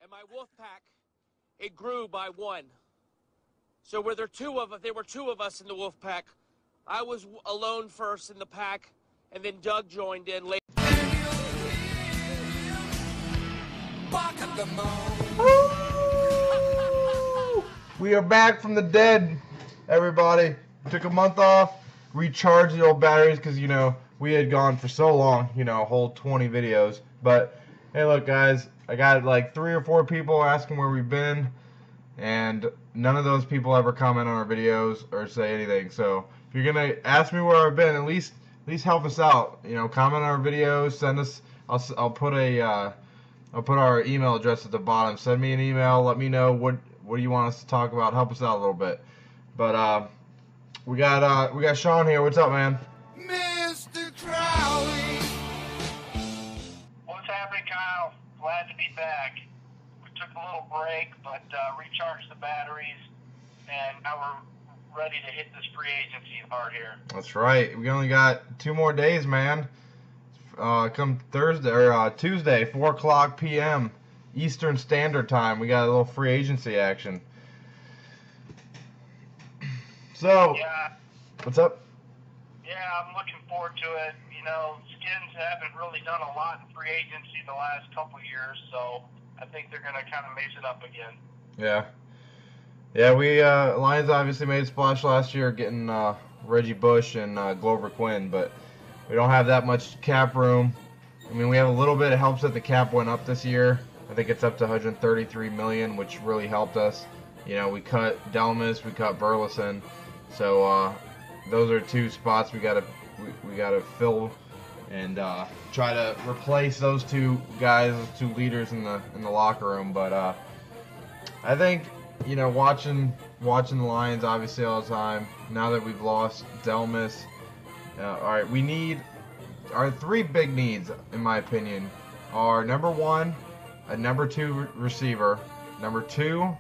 and my wolf pack, it grew by one. So were there were two of us in the wolf pack. I was alone first in the pack, and then Doug joined in later. We are back from the dead, everybody. Took a month off, recharged the old batteries because, you know, we had gone for so long, you know, a whole 20 videos. But, hey, look, guys, I got like 3 or 4 people asking where we've been, and none of those people ever comment on our videos or say anything. So, if you're going to ask me where I've been, at least help us out. You know, comment on our videos, send us, I'll put our email address at the bottom. Send me an email, let me know what do you want us to talk about, help us out a little bit. But, we got Sean here. What's up, man? Mr. Crowley. What's happening, Kyle? Glad to be back. We took a little break, but recharged the batteries, and now we're ready to hit this free agency hard here. That's right. We only got 2 more days, man. Come Thursday or Tuesday, 4:00 p.m. Eastern Standard Time. We got a little free agency action. So, yeah. What's up? Yeah, I'm looking forward to it. You know, Skins haven't really done a lot in free agency the last couple years, so I think they're going to kind of mix it up again. Yeah. Yeah, we, Lions obviously made a splash last year getting Reggie Bush and Glover Quinn, but we don't have that much cap room. I mean, we have a little bit. It helps that the cap went up this year. I think it's up to $133 million, which really helped us. You know, we cut Delmas, we cut Burleson. So those are 2 spots we gotta fill and try to replace those 2 guys, those 2 leaders in the locker room. But I think, you know, watching the Lions obviously all the time. Now that we've lost Delmas, all right, we need our 3 big needs, in my opinion, are number 1, a number 2 receiver, number 2,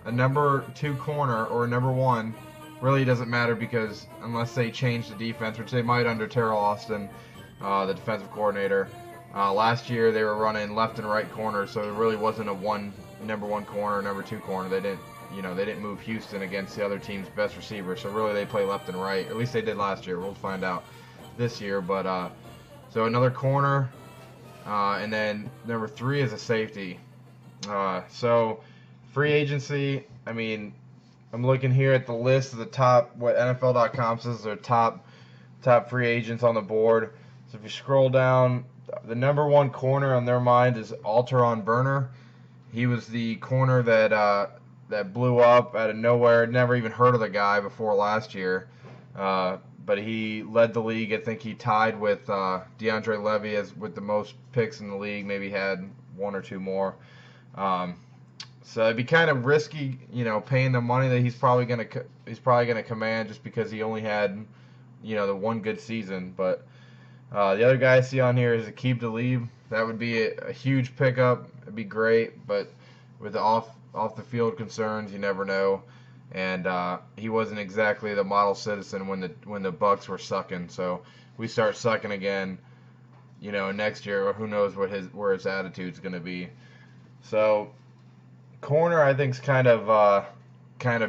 a number 2 corner, or number 1. Really doesn't matter because unless they change the defense, which they might under Terrell Austin, the defensive coordinator. Last year they were running left and right corners, so it really wasn't a number 1 corner, number 2 corner. They didn't move Houston against the other team's best receiver, so really they play left and right. At least they did last year. We'll find out this year, but so another corner, and then number 3 is a safety. So free agency, I mean, I'm looking here at the list of the top, what NFL.com says are top free agents on the board. So if you scroll down, the number 1 corner on their mind is Alteron Burner. He was the corner that blew up out of nowhere. Never even heard of the guy before last year. But he led the league. I think he tied with DeAndre Levy with the most picks in the league. Maybe had 1 or 2 more. So it'd be kind of risky, you know, paying the money that he's probably gonna command just because he only had, you know, the 1 good season. But the other guy I see on here is Aqib Talib. That would be a huge pickup. It'd be great, but with the off the field concerns, you never know. And he wasn't exactly the model citizen when the Bucks were sucking. So we start sucking again, you know, next year. Who knows where his attitude's gonna be. So corner, I think, is kind of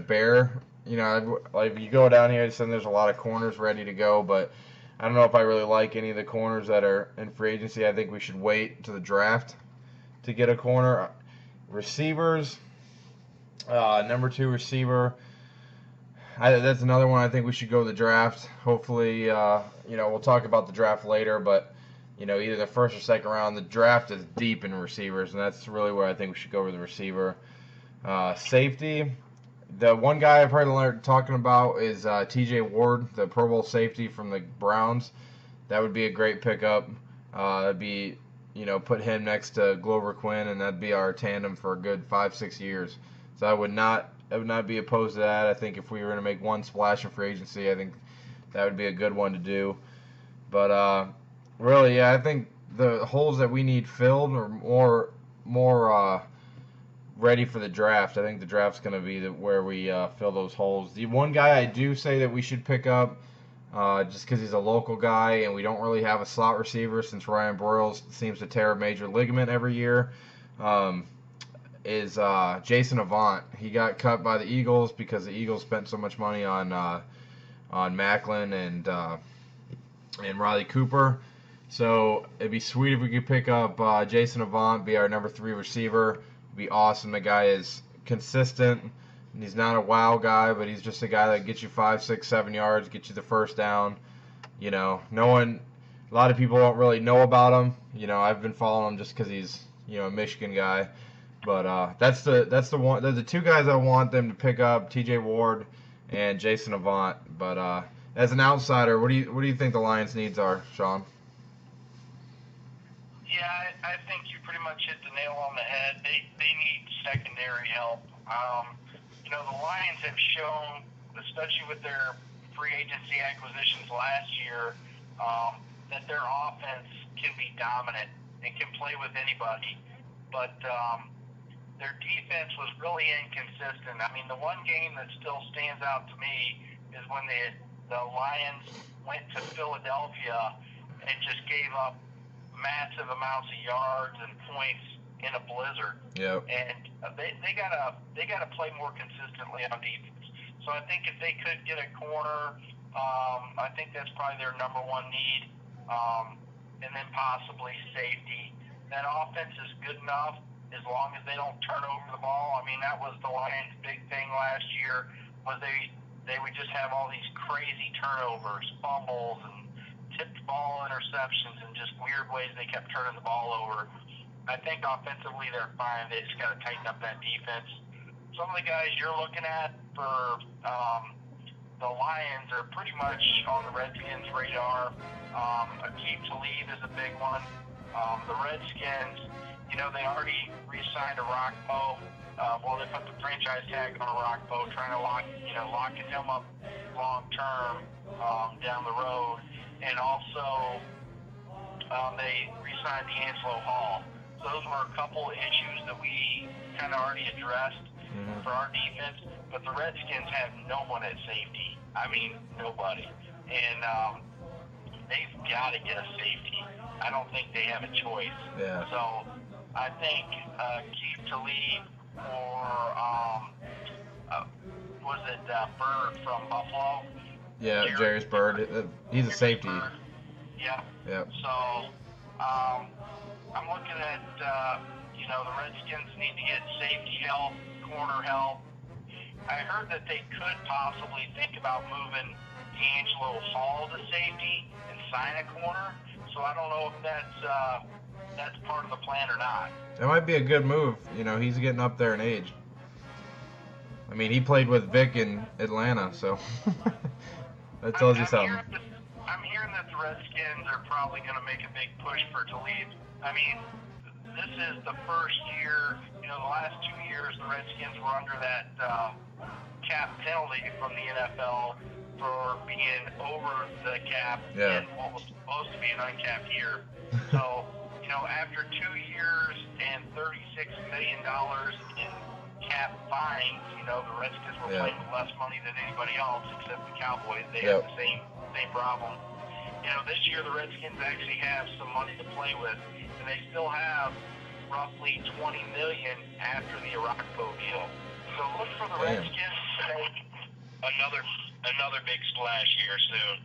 bare. You know, like you go down here, and there's a lot of corners ready to go, but I don't know if I really like any of the corners that are in free agency. I think we should wait to the draft to get a corner. Receivers, number 2 receiver. That's another one I think we should go to the draft. Hopefully, you know, we'll talk about the draft later, but you know, either the 1st or 2nd round. The draft is deep in receivers, and that's really where I think we should go with the receiver. Safety, the one guy I've heard talking about is T.J. Ward, the Pro Bowl safety from the Browns. That would be a great pickup. That'd be, you know, put him next to Glover Quinn, and that'd be our tandem for a good 5-6 years. So I would not be opposed to that. I think if we were going to make one splash in free agency, I think that would be a good one to do. But really, yeah, I think the holes that we need filled are more ready for the draft. I think the draft's going to be where we fill those holes. The one guy I do say that we should pick up, just because he's a local guy and we don't really have a slot receiver since Ryan Broyles seems to tear a major ligament every year. is Jason Avant. He got cut by the Eagles because the Eagles spent so much money on Macklin and Riley Cooper. So it'd be sweet if we could pick up Jason Avant, be our number 3 receiver. It'd be awesome. The guy is consistent. He's not a wow guy, but he's just a guy that gets you 5, 6, 7 yards, gets you the first down. You know, a lot of people don't really know about him. You know, I've been following him just because he's, you know, a Michigan guy. But that's the one. They're the 2 guys I want them to pick up: T.J. Ward and Jason Avant. But as an outsider, what do you think the Lions' needs are, Sean? Yeah, I think you pretty much hit the nail on the head. They need secondary help. You know, the Lions have shown, especially with their free agency acquisitions last year, that their offense can be dominant and can play with anybody. But their defense was really inconsistent. I mean, the one game that still stands out to me is when the Lions went to Philadelphia and just gave up massive amounts of yards and points in a blizzard. Yep. And they gotta play more consistently on defense. So I think if they could get a corner, I think that's probably their number 1 need. And then possibly safety. That offense is good enough as long as they don't turn over the ball. I mean, that was the Lions' big thing last year, was they would just have all these crazy turnovers, fumbles, and tipped ball interceptions, and just weird ways they kept turning the ball over. I think offensively they're fine. They just got to tighten up that defense. Some of the guys you're looking at for the Lions are pretty much on the Redskins' radar. Akeem Talib is a big one. The Redskins, you know, they already re-signed a Rockpo. Well, they put the franchise tag on a Rockpo, trying to lock him up long term down the road. And also, they re-signed D'Angelo Hall. So those were a couple of issues that we kind of already addressed for our defense. But the Redskins have no one at safety. I mean, nobody. And they've got to get a safety. I don't think they have a choice. Yeah. So I think Keith Talib or was it Bird from Buffalo? Yeah, Jarius Bird. He's a safety. Bird. Yeah. Yep. So I'm looking at, you know, the Redskins need to get safety help, corner help. I heard that they could possibly think about moving D'Angelo Hall to safety and sign a corner. So I don't know if that's part of the plan or not. That might be a good move. You know, he's getting up there in age. I mean, he played with Vic in Atlanta, so that tells you something. I'm hearing that the Redskins are probably going to make a big push for Talib. I mean, this is the first year, you know, the last 2 years the Redskins were under that cap penalty from the NFL for being over the cap in what was supposed to be an uncapped year. So, you know, after 2 years and $36 million in cap fines, you know, the Redskins were playing with less money than anybody else except the Cowboys. They have the same problem. You know, this year the Redskins actually have some money to play with, and they still have roughly $20 million after the Rockpo deal. So look for the Redskins to make another big splash here soon.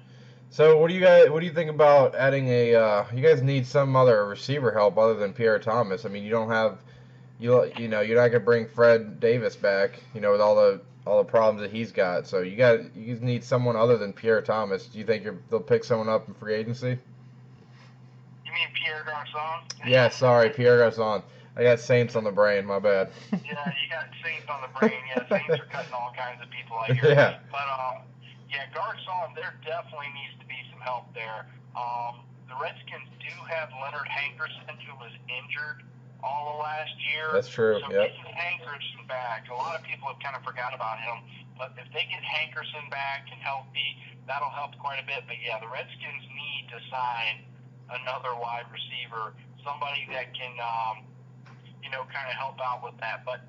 So what do you think about adding you guys need some other receiver help other than Pierre Thomas? I mean, you don't have you know, you're not gonna bring Fred Davis back, you know, with all the problems that he's got. So you need someone other than Pierre Thomas. Do you think they'll pick someone up in free agency? You mean Pierre Garçon? Yeah, sorry, Pierre Garçon. I got Saints on the brain, my bad. Yeah, you got Saints on the brain. Yeah, Saints are cutting all kinds of people out here. Yeah. But yeah, Garçon, there definitely needs to be some help there. The Redskins do have Leonard Hankerson, who was injured all of last year. That's true. So getting Hankerson back, a lot of people have kind of forgot about him. But if they get Hankerson back and healthy, that'll help quite a bit. But yeah, the Redskins need to sign another wide receiver, somebody that can, you know, kind of help out with that. But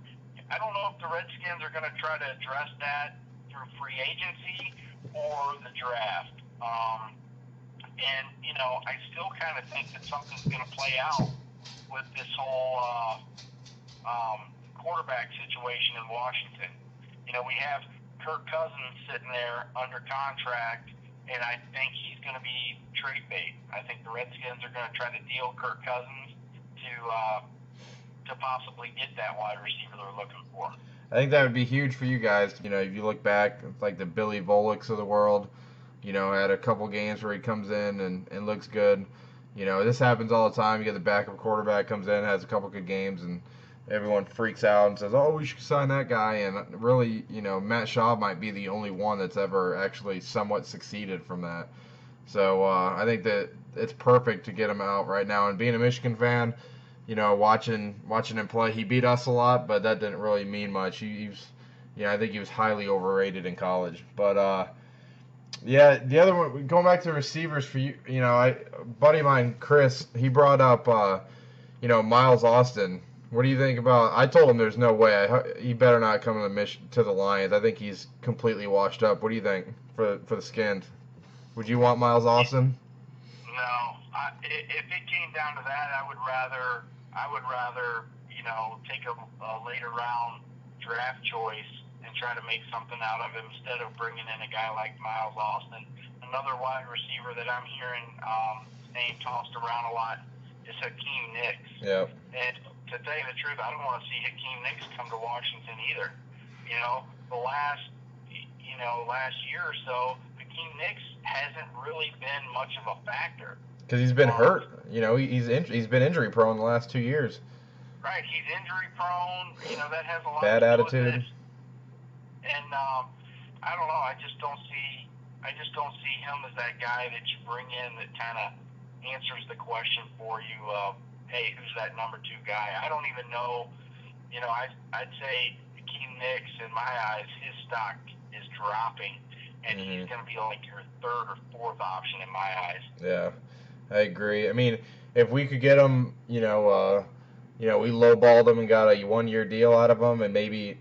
I don't know if the Redskins are going to try to address that through free agency or the draft. And, you know, I still kind of think that something's going to play out with this whole quarterback situation in Washington. You know, we have Kirk Cousins sitting there under contract, and I think he's going to be trade bait. I think the Redskins are going to try to deal Kirk Cousins to possibly get that wide receiver they're looking for. I think that would be huge for you guys. You know, if you look back, it's like the Billy Voleks of the world, you know, had a couple games where he comes in and looks good. You know, this happens all the time. You get the backup quarterback comes in, has a couple good games, and everyone freaks out and says, oh, we should sign that guy. And really, you know, Matt Shaw might be the only one that's ever actually somewhat succeeded from that. So I think that it's perfect to get him out right now. And being a Michigan fan, you know, watching him play, he beat us a lot, but that didn't really mean much. He was, you know, I think he was highly overrated in college. But yeah, the other one, going back to receivers for you, you know, a buddy of mine, Chris, he brought up, you know, Miles Austin. What do you think about? I told him there's no way. He better not come to the Lions. I think he's completely washed up. What do you think for the Skins? Would you want Miles Austin? No. If it came down to that, I would rather you know, take a later round draft choice and try to make something out of him instead of bringing in a guy like Miles Austin. Another wide receiver that I'm hearing name tossed around a lot is Hakeem Nicks. Yep. And to tell you the truth, I don't want to see Hakeem Nicks come to Washington either. You know, the last year or so, Hakeem Nicks hasn't really been much of a factor. Because he's been hurt. You know, he's been injury prone the last 2 years. Right, he's injury prone. You know, that has a lot Bad to do attitude. with it. And I don't know. I just don't see him as that guy that you bring in that kind of answers the question for you. Hey, who's that number 2 guy? I don't even know. You know, I'd say Hakeem Nicks, in my eyes, his stock is dropping, and he's going to be like your 3rd or 4th option in my eyes. Yeah, I agree. I mean, if we could get him, you know, we lowballed him and got a 1-year deal out of him, and maybe,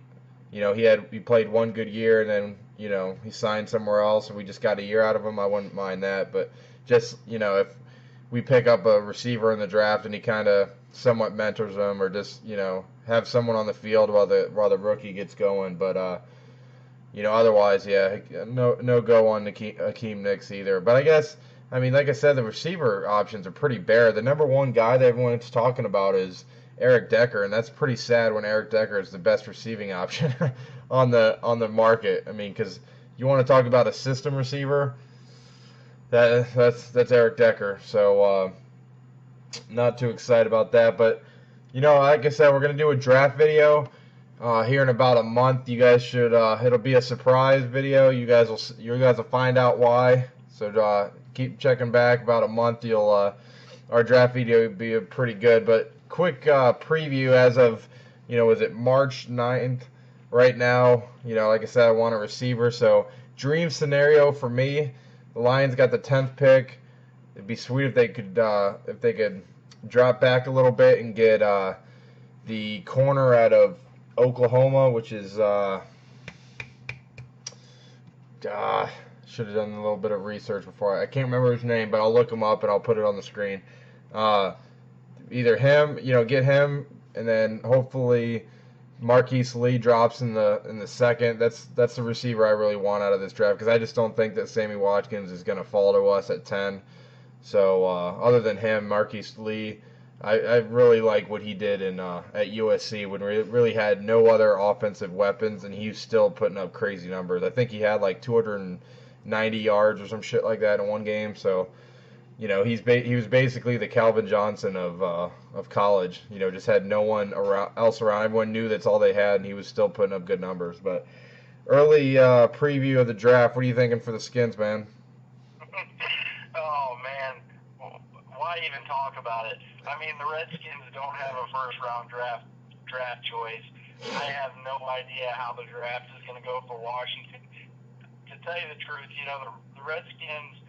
you know, he played 1 good year, and then, you know, he signed somewhere else, and we just got a year out of him, I wouldn't mind that. But just, you know, if we pick up a receiver in the draft and he kind of somewhat mentors them, or just, you know, have someone on the field while the rookie gets going. But you know, otherwise, yeah, no go on Hakeem Nicks either. But I guess, I mean, like I said, the receiver options are pretty bare. The number 1 guy that everyone's talking about is Eric Decker, and that's pretty sad when Eric Decker is the best receiving option on the market. I mean, because you want to talk about a system receiver, that's Eric Decker. So not too excited about that. But you know, like I said, we're gonna do a draft video here in about a month. You guys should. It'll be a surprise video. You guys will find out why. So keep checking back. About a month, our draft video will be pretty good. But quick preview as of, you know, was it March 9th? Right now, you know, like I said, I want a receiver. So dream scenario for me, the Lions got the 10th pick. It'd be sweet if they could drop back a little bit and get the corner out of Oklahoma, which is should have done a little bit of research before. I can't remember his name, but I'll look him up and I'll put it on the screen. Either him, you know, get him, and then hopefully Marquise Lee drops in the 2nd. That's the receiver I really want out of this draft, because I just don't think that Sammy Watkins is going to fall to us at 10. So other than him, Marquise Lee, I really like what he did at USC when we really had no other offensive weapons, and he's still putting up crazy numbers. I think he had like 290 yards or some shit like that in one game. So, you know, he was basically the Calvin Johnson of college. You know, just had no one else around. Everyone knew that's all they had, and he was still putting up good numbers. But early preview of the draft. What are you thinking for the Skins, man? Oh man, why even talk about it? I mean, the Redskins don't have a 1st-round draft choice. I have no idea how the draft is going to go for Washington. To tell you the truth, you know, the Redskins,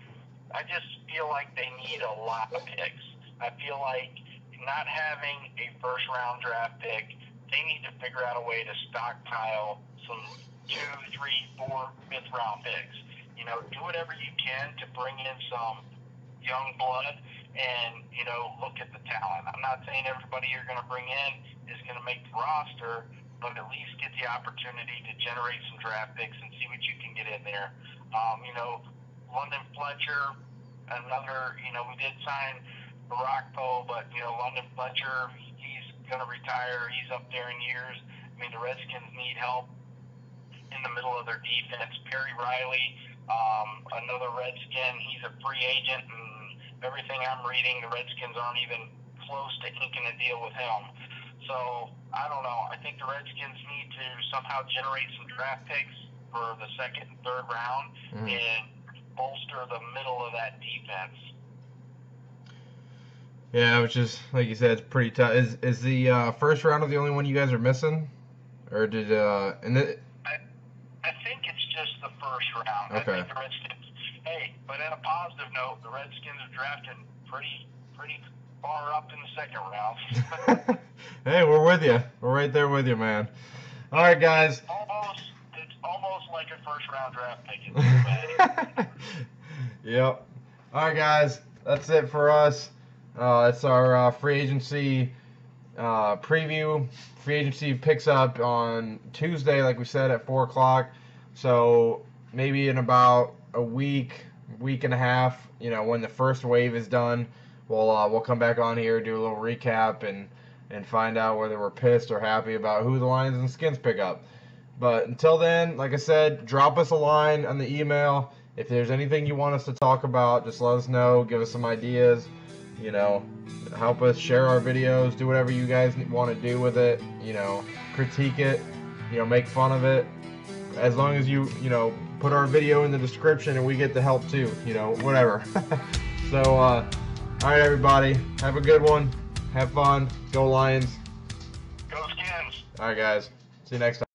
I just feel like they need a lot of picks. I feel like not having a 1st-round draft pick, they need to figure out a way to stockpile some 2, 3, 4, 5th-round picks. You know, do whatever you can to bring in some young blood and, you know, look at the talent. I'm not saying everybody you're going to bring in is going to make the roster, but at least get the opportunity to generate some draft picks and see what you can get in there. London Fletcher, another, we did sign Barakpo, but, London Fletcher, he's going to retire. He's up there in years. I mean, the Redskins need help in the middle of their defense. Perry Riley, another Redskin, he's a free agent, and everything I'm reading, the Redskins aren't even close to inking a deal with him. So, I don't know. I think the Redskins need to somehow generate some draft picks for the second and third round and bolster the middle of that defense. Yeah, which is, like you said, it's pretty tough. Is the first round of the only one you guys are missing? Or did, I think it's just the first round. Okay. I think the Redskins, but on a positive note, the Redskins are drafting pretty far up in the second round. Hey, we're with you. We're right there with you, man. All right, guys. It's almost like a first round draft pick. Yep. All right, guys. That's it for us. It's our free agency preview. Free agency picks up on Tuesday, like we said, at 4 o'clock. So maybe in about a week and a half, when the first wave is done, we'll come back on here, do a little recap, and find out whether we're pissed or happy about who the Lions and Skins pick up. But until then, like I said, drop us a line on the email. If there's anything you want us to talk about, just let us know. Give us some ideas. Help us share our videos. Do whatever you guys want to do with it. Critique it. Make fun of it. As long as you put our video in the description and we get the help too. Whatever. So, all right, everybody. Have a good one. Have fun. Go Lions. Go Skins. All right, guys. See you next time.